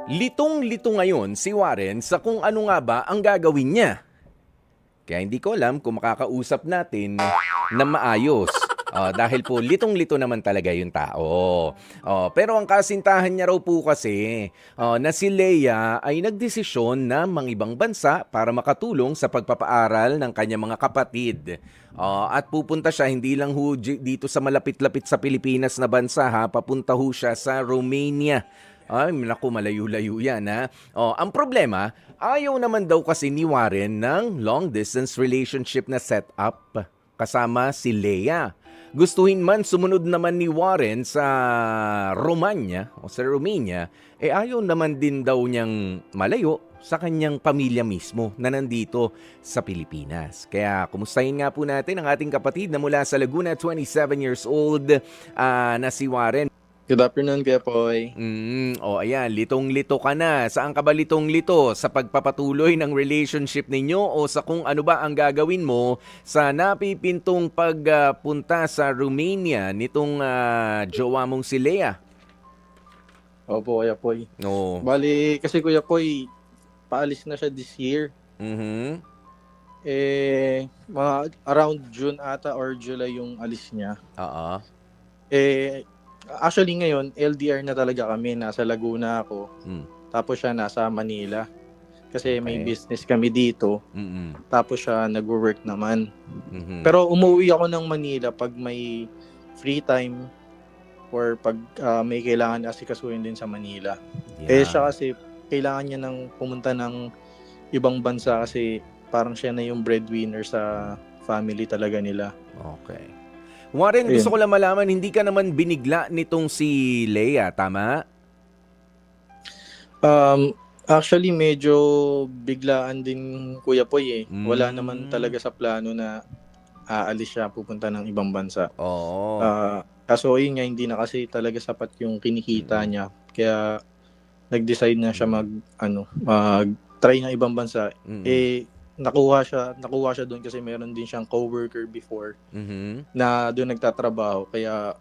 Litong-lito ngayon si Warren sa kung ano nga ba ang gagawin niya. Kaya hindi ko alam kung makakausap natin na maayos. Dahil po litong-lito naman talaga yung tao. Pero ang kasintahan niya raw po kasi na si Leia ay nagdesisyon na mangibang bansa para makatulong sa pagpapaaral ng kanyang mga kapatid. At pupunta siya hindi lang ho dito sa malapit-lapit sa Pilipinas na bansa ha, papunta ho siya sa Romania. Ay, naku, malayo-layo yan ha. Ang problema, ayaw naman daw kasi ni Warren ng long-distance relationship na setup kasama si Leia. Gustuhin man sumunod naman ni Warren sa Romania o sa Romania, ayaw naman din daw niyang malayo sa kanyang pamilya mismo na nandito sa Pilipinas. Kaya kumustahin nga po natin ang ating kapatid na mula sa Laguna, 27 years old na si Warren. Good afternoon, Kuya Poy. Ayan, litong-lito ka na. Saan ka ba litong-lito? Sa pagpapatuloy ng relationship ninyo o sa kung ano ba ang gagawin mo sa napipintong pagpunta sa Romania nitong jowa mong si Leia? Opo, Kuya Poy. Oo. Bali, kasi Kuya Poy, paalis na siya this year. Mga around June ata or July yung alis niya. Oo. Actually ngayon, LDR na talaga kami. Nasa Laguna ako. Tapos siya nasa Manila. Kasi may business kami dito. Tapos siya nag-work naman. Pero umuwi ako ng Manila pag may free time or pag may kailangan asikasuhin din sa Manila. Yeah. Siya kasi kailangan niya nang pumunta ng ibang bansa kasi parang siya na yung breadwinner sa family talaga nila. Okay. Warren, gusto ko lang malaman, hindi ka naman binigla nitong si Leia, tama? Actually, medyo biglaan din, Kuya Poy. Wala naman talaga sa plano na aalis siya, pupunta ng ibang bansa. Oo. Kaso yun nga, hindi na kasi talaga sapat yung kinikita niya. Kaya nag-decide na siya mag-try ng ibang bansa. Nakuha siya doon kasi meron din siyang coworker before na doon nagtatrabaho. Kaya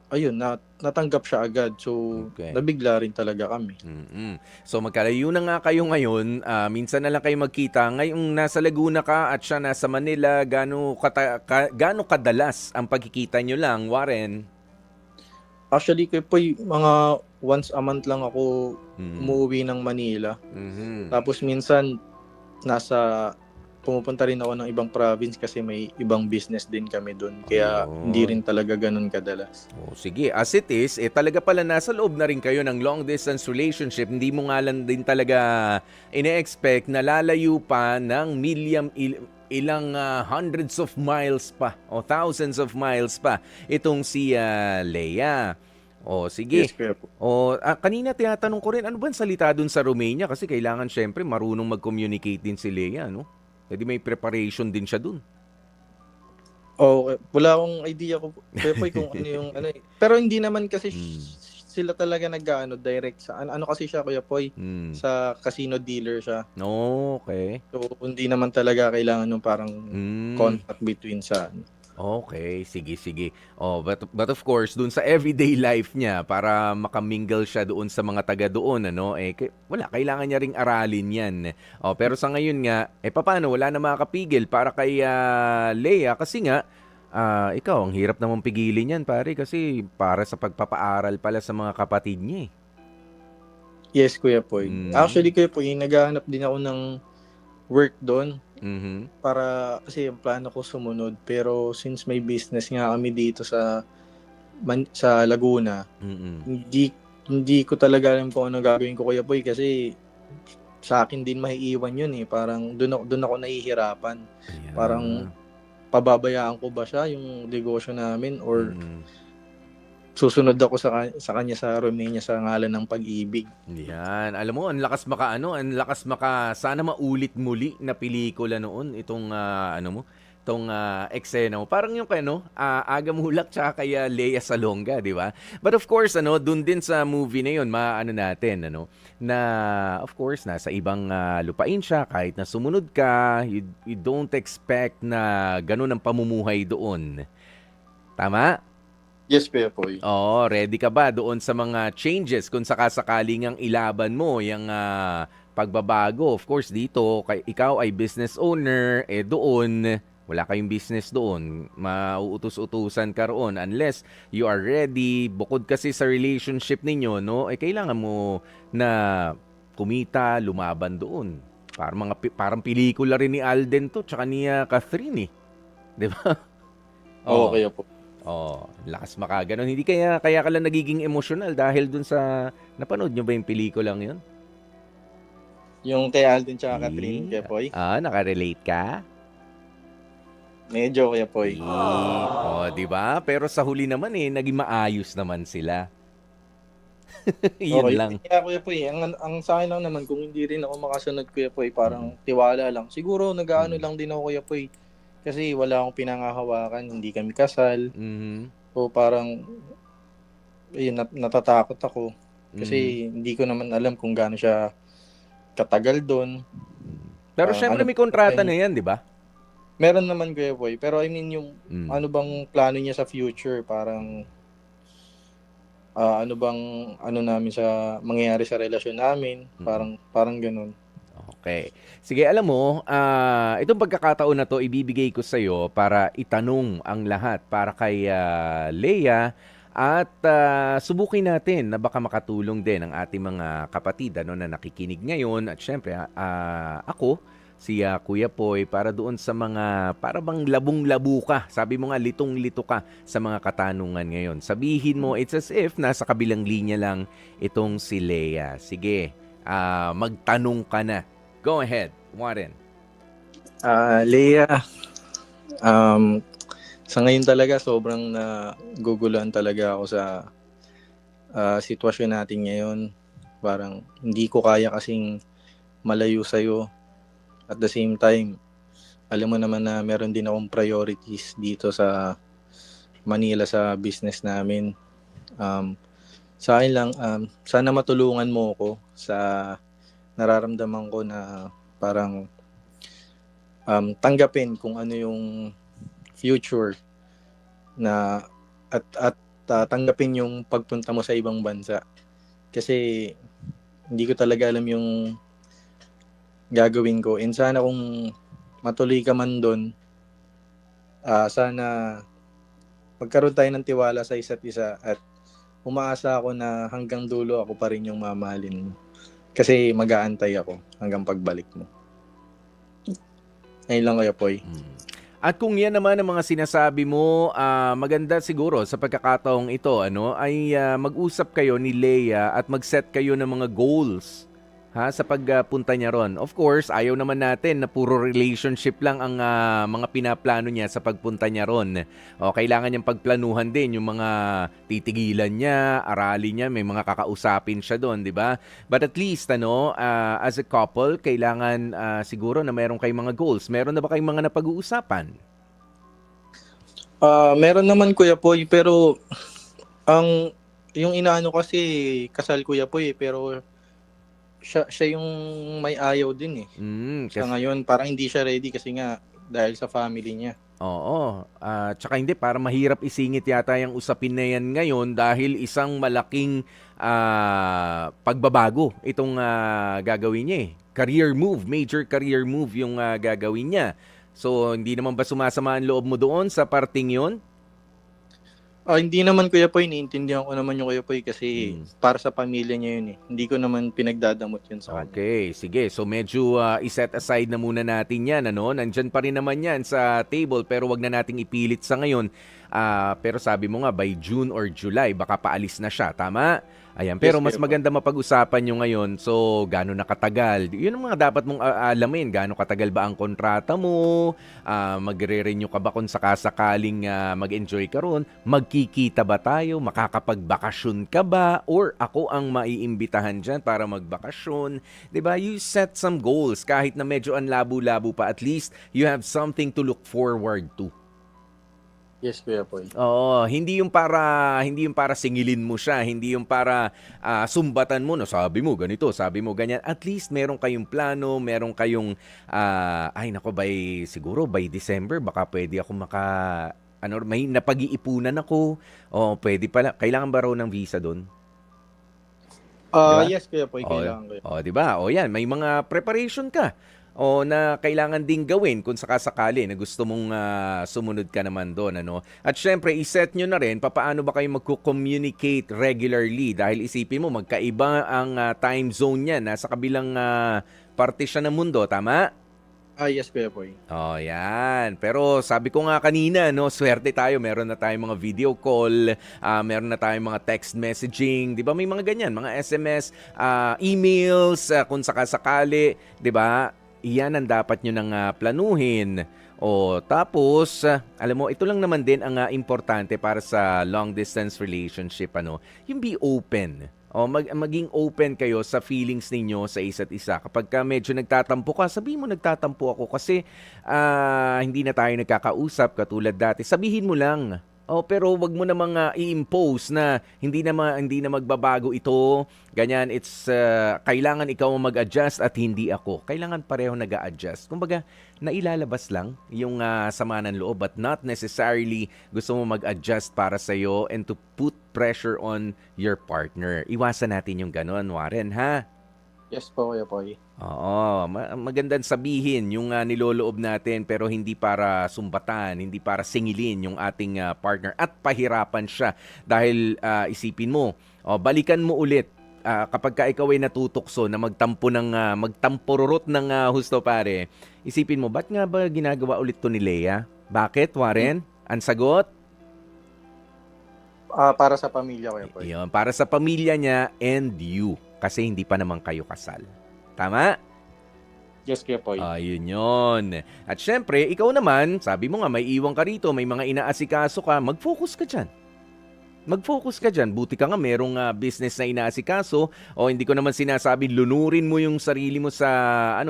ayun, natanggap siya agad. So nabigla rin talaga kami. So magkalayo na nga kayo ngayon. Minsan na lang kayo magkita. Ngayong nasa Laguna ka at siya nasa Manila, gaano kadalas ang pagkikita nyo lang, Warren? Actually, mga once a month lang ako umuwi ng Manila. Tapos minsan pumupunta rin ako ng ibang province kasi may ibang business din kami doon. Kaya hindi rin talaga ganun kadalas. Sige, as it is, talaga pala nasa loob na rin kayo ng long distance relationship. Hindi mo nga lang din talaga ine-expect na lalayo pa ng ilang hundreds of miles pa o thousands of miles pa itong si Leia. Sige. Yes, Kuya po. Kanina tinatanong ko rin, ano ba ang salita dun sa Romania? Kasi kailangan syempre marunong mag-communicate din si Leia, no? Pwede may preparation din siya dun. Wala akong idea kung ano yung ano. Pero hindi naman kasi sila talaga direct sa ano kasi siya, Kuya Poy, sa casino dealer siya. Okay. So hindi naman talaga kailangan ng parang contact between sa Okay, sige. But of course, dun sa everyday life niya, para makamingle siya doon sa mga taga doon, wala, kailangan niya ring aralin yan. Pero sa ngayon nga, paano, wala na makakapigil para kay Leia, kasi nga, ikaw, ang hirap namang pigilin yan, pare, kasi para sa pagpapaaral pala sa mga kapatid niya. Yes, Kuya Poy. Actually, Kuya Poy, naghahanap din ako ng work doon. Para kasi yung plano ko sumunod, pero since may business nga kami dito sa Laguna, hindi ko talaga alam kung ano gagawin ko, Kuya Boy, kasi sa akin din maiiwan yun parang doon ako nahihirapan. Parang pababayaan ko ba siya yung negosyo namin or susunod ako sa kanya sa Romania sa ngalan ng pag-ibig. Yan. Alam mo, ang lakas sana maulit muli na pelikula noon itong itong eksena mo. Parang yung Aga Mulak tsaka kaya Lea Salonga, di ba? But of course, dun din sa movie na yun, natin, na of course, nasa ibang lupain siya, kahit na sumunod ka, you don't expect na ganun ang pamumuhay doon. Tama? Yes, Kuya Poy. Oo, ready ka ba doon sa mga changes kung sakasakaling ang ilaban mo yung pagbabago? Of course, dito ikaw ay business owner, doon wala kayong business doon. Mauutos-utusan ka roon unless you are ready. Bukod kasi sa relationship ninyo, no? Kailangan mo na kumita, lumaban doon. Parang pelikula rin ni Alden to, tsaka ni Catherine, eh. 'Di ba? Oo, Oh. Kuya Poy. Oh, lakas makaganon. Hindi kaya ka lang nagiging emotional dahil dun sa napanood nyo ba yung pelikulang yun? Yung kay Alden tsaka Catherine, Kuya Poy. Nakarelate ka? Medyo, Kuya Poy. Di ba? Pero sa huli naman naging maayos naman sila. Yun Okay. lang. Kaya Kuya Poy, ang sa akin lang naman, kung hindi rin ako makasunod Kuya Poy, parang tiwala lang. Siguro nag-aano lang din ako Kuya Poy. Kasi wala akong pinangahawakan, hindi kami kasal. Mhm. O parang, ayun, natatakot ako. Mhm. Kasi hindi ko naman alam kung gaano siya katagal doon. Pero syempre may kontrata na yan, di ba? Meron naman Kuya Poy. Pero I mean yung ano bang plano niya sa future, parang ano bang ano namin sa mangyayari sa relasyon namin, parang ganun. Okay. Sige, alam mo, itong pagkakataon na to ibibigay ko sa iyo para itanong ang lahat para kay Leia at subukin natin na baka makatulong din ang ating mga kapatid na nakikinig ngayon at syempre ako si Kuya Poy para doon sa mga para bang labong-labo ka. Sabi mo nga litong-lito ka sa mga katanungan ngayon. Sabihin mo it's as if nasa kabilang linya lang itong si Leia. Sige, magtanong ka na. Go ahead, Warren. Leia, sa ngayon talaga sobrang naguguluhan talaga ako sa sitwasyon natin ngayon. Parang hindi ko kaya kasing malayo sa'yo. At the same time, alam mo naman na meron din akong priorities dito sa Manila sa business namin. Sa akin lang, sana matulungan mo ako sa nararamdaman ko na parang tanggapin kung ano yung future na at tanggapin yung pagpunta mo sa ibang bansa. Kasi hindi ko talaga alam yung gagawin ko. And sana kung matuloy ka man doon, sana magkaroon tayo ng tiwala sa isa't isa at umaasa ako na hanggang dulo ako pa rin yung mamahalin mo. Kasi mag-aantay ako hanggang pagbalik mo. Ayun lang Kuya Poy. At kung yan naman ang mga sinasabi mo, maganda siguro sa pagkakataong ito, ay mag-usap kayo ni Leia at mag-set kayo ng mga goals sa pagpunta niya ron. Of course, ayaw naman natin na puro relationship lang ang mga pinaplano niya sa pagpunta niya ron. Kailangan niyang pagplanuhan din yung mga titigilan niya, aralin niya, may mga kakausapin siya doon, di ba? But at least, as a couple, kailangan siguro na meron kayong mga goals. Meron na ba kayong mga napag-uusapan? Meron naman Kuya Poy, pero yung inaano kasi kasal Kuya Poy, pero siya yung may ayaw din eh. Sa ngayon, parang hindi siya ready kasi nga dahil sa family niya. Oo. Tsaka hindi, para mahirap isingit yata yung usapin na yan ngayon dahil isang malaking pagbabago itong gagawin niya eh. Career move, major career move yung gagawin niya. So, hindi naman ba sumasama ang loob mo doon sa parting yun? Hindi naman Kuya Poy, naiintindihan ko naman yung Kuya Poy kasi para sa pamilya niya yun eh. Hindi ko naman pinagdadamot yun sa kanya. Okay, sige. So medyo iset aside na muna natin yan. Nandyan pa rin naman yan sa table pero wag na nating ipilit sa ngayon. Pero sabi mo nga by June or July baka paalis na siya. Tama? Ayan, pero mas maganda mapag-usapan nyo ngayon. So, gaano nakatagal? Yun ang mga dapat mong alamin. Gaano katagal ba ang kontrata mo? Magre-renew ka ba kung sakasakaling mag-enjoy ka ron? Magkikita ba tayo? Makakapagbakasyon ka ba? Or ako ang maiimbitahan dyan para magbakasyon? Diba? You set some goals. Kahit na medyo ang labo-labo pa, at least you have something to look forward to. Yes, Kuya Poy. Oo, hindi yung para singilin mo siya, hindi yung para sumbatan mo na sabi mo ganito, sabi mo ganyan. At least meron kayong plano, meron kayong siguro by December baka pwede ako may napag-iipunan ako. O pwede pala. Kailangan ba raw ng visa doon? Diba? Yes, Kuya Poy, kailangan ko. O, di ba? O yan, may mga preparation ka. O na kailangan ding gawin kung sakasakali na gusto mong sumunod ka naman doon. Ano? At syempre, iset nyo na rin paano ba kayo magko-communicate regularly dahil isipin mo, magkaiba ang time zone niya. Nasa kabilang parte siya ng mundo, tama? Yes, Kuya Poy. Oh, yan. Pero sabi ko nga kanina, no, swerte tayo. Meron na tayong mga video call, meron na tayong mga text messaging, 'di ba? May mga ganyan, mga SMS, emails, kung sakasakali, 'di ba? Iyan ang dapat nyo nang planuhin. O tapos, alam mo, ito lang naman din ang importante para sa long distance relationship, ano, yung be open. O maging open kayo sa feelings ninyo sa isa't isa. Kapag medyo nagtatampo ka, sabihin mo nagtatampo ako kasi hindi na tayo nagkakausap katulad dati. Sabihin mo lang. Pero wag mo namang i-impose na hindi na magbabago ito. Ganyan, it's kailangan ikaw mag-adjust at hindi ako. Kailangan pareho nag-a-adjust. Kumbaga, nailalabas lang yung sama ng loob but not necessarily gusto mo mag-adjust para sa iyo and to put pressure on your partner. Iwasan natin yung ganon, Warren, ha? Yes po, Kuya Poy. Oo, magandang sabihin yung niloloob natin pero hindi para sumbatan, hindi para singilin yung ating partner at pahirapan siya dahil isipin mo, balikan mo ulit kapag ka ikaw ay natutokso na magtampururot ng husto pare, isipin mo, ba't nga ba ginagawa ulit to ni Leia? Bakit, Warren? Ang sagot? Para sa pamilya, Kuya Poy. Yun, para sa pamilya niya and you. Kasi hindi pa naman kayo kasal. Tama? Yes, Kuya Poy. Ayun yun. At syempre, ikaw naman, sabi mo nga may iwan ka rito, may mga inaasikaso ka, mag-focus ka dyan. Mag-focus ka dyan. Buti ka nga merong business na inaasikaso o hindi ko naman sinasabi lunurin mo yung sarili mo sa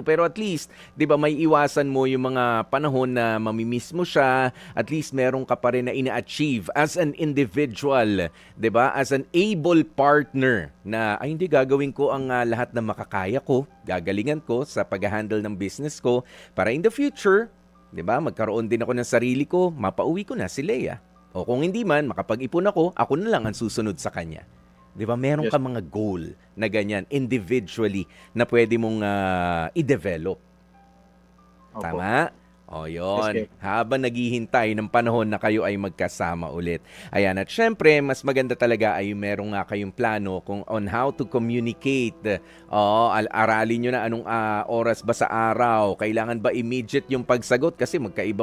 pero at least, 'di ba, may iwasan mo yung mga panahon na mamimiss mo siya. At least meron ka pa rin na ina-achieve as an individual, 'di ba? As an able partner na hindi gagawin ko ang lahat ng makakaya ko, gagalingan ko sa pag-handle ng business ko para in the future, 'di ba? Magkaroon din ako ng sarili ko, mapauwi ko na si Leia. O kung hindi man, makapag-ipon ako na lang ang susunod sa kanya. Di ba? Meron ka mga goal na ganyan, individually, na pwede mong i-develop. Opo. Tama? O yun. Yes, Habang naghihintay ng panahon na kayo ay magkasama ulit. Ayan. At syempre, mas maganda talaga ay meron nga kayong plano kung on how to communicate. Aralin nyo na anong oras ba sa araw. Kailangan ba immediate yung pagsagot? Kasi magkaiba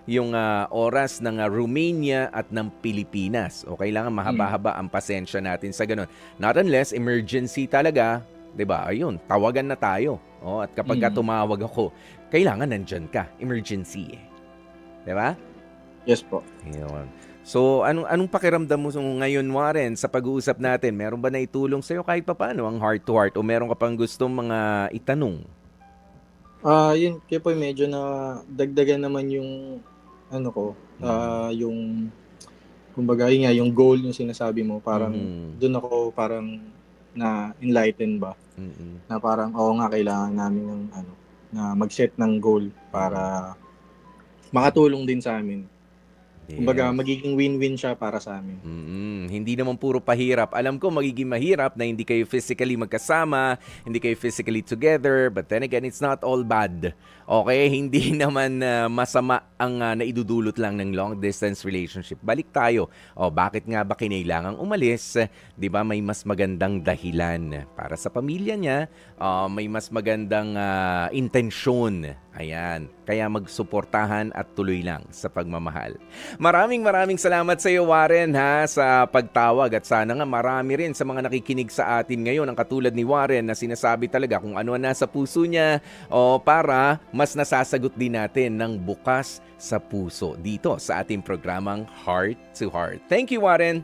yung oras ng Romania at ng Pilipinas. O kailangan mahaba-haba ang pasensya natin sa ganun. Not unless emergency talaga. 'Di ba? Ayun, tawagan na tayo. At kapag tumawag ako, kailangan nandyan ka. Emergency eh. 'Di ba? Yes po. Ayun. So, anong pakiramdam mo ngayon, Warren, sa pag-uusap natin? Meron ba na itulong sa'yo kahit papaano ang heart to heart o meron ka pang gustong mga itanong? Yun, kaya po medyo na dagdagan naman yung yung kumbaga yun nga, yung goal yung sinasabi mo, parang doon ako parang na enlighten ba na parang nga kailangan namin ng na mag-set ng goal para makatulong din sa amin. Kumbaga magiging win-win siya para sa amin. Hindi naman puro pahirap. Alam ko magiging mahirap na hindi kayo physically magkasama, hindi kayo physically together, but then again, it's not all bad. Okay? Hindi naman masama ang naidudulot lang ng long distance relationship. Balik tayo. Bakit nga ba kinailangang umalis? 'Di ba may mas magandang dahilan para sa pamilya niya, may mas magandang intensyon. Ayan. Kaya magsuportahan at tuloy lang sa pagmamahal. Maraming salamat sa iyo, Warren, sa pagtawag at sana nga marami rin sa mga nakikinig sa atin ngayon ang katulad ni Warren na sinasabi talaga kung ano nasa puso niya para mas nasasagot din natin ng bukas sa puso dito sa ating programang Heart to Heart. Thank you, Warren.